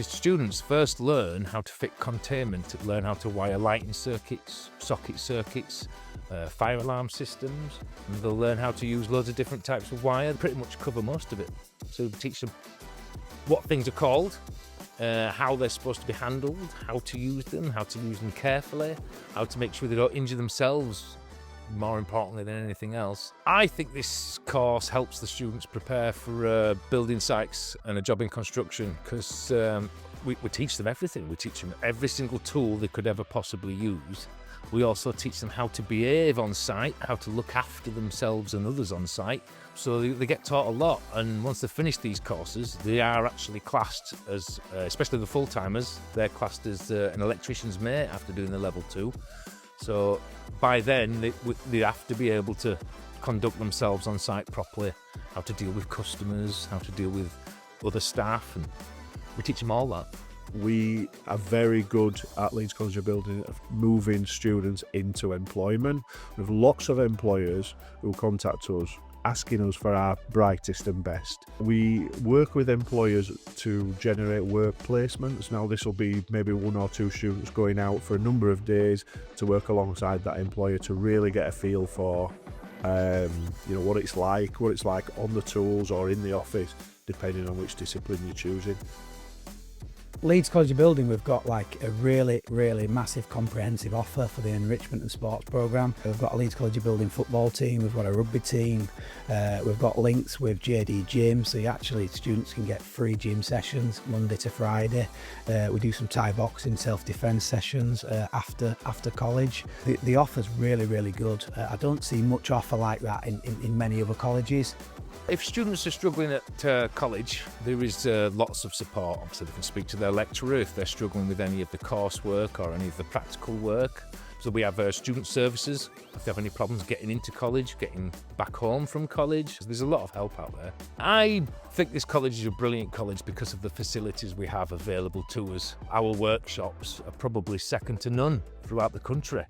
The students first learn how to fit containment, learn how to wire lighting circuits, socket circuits, fire alarm systems, and they'll learn how to use loads of different types of wire, pretty much cover most of it. So teach them what things are called, how they're supposed to be handled, how to use them carefully, how to make sure they don't injure themselves, more importantly than anything else. I think this course helps the students prepare for building sites and a job in construction, because we teach them everything. We teach them every single tool they could ever possibly use. We also teach them how to behave on site, how to look after themselves and others on site. So they get taught a lot, and once they finish these courses, they are actually classed as, especially the full-timers, they're classed as an electrician's mate after doing the level 2. So by then, they have to be able to conduct themselves on site properly, how to deal with customers, how to deal with other staff, and we teach them all that. We are very good at Leeds College of Building of moving students into employment. We have lots of employers who contact us asking us for our brightest and best. We work with employers to generate work placements. Now this will be maybe 1 or 2 students going out for a number of days to work alongside that employer to really get a feel for what it's like on the tools or in the office, depending on which discipline you're choosing. Leeds College of Building, we've got like a really massive comprehensive offer for the enrichment and sports programme. We've got a Leeds College of Building football team, we've got a rugby team, we've got links with JD Gym, so students can get free gym sessions Monday to Friday. We do some Thai boxing, self-defence sessions after college. The offer's really good. I don't see much offer like that in many other colleges. If students are struggling at college, there is lots of support. Obviously, they can speak to their lecturer if they're struggling with any of the coursework or any of the practical work. So we have student services if they have any problems getting into college, getting back home from college. So there's a lot of help out there. I think this college is a brilliant college because of the facilities we have available to us. Our workshops are probably second to none throughout the country.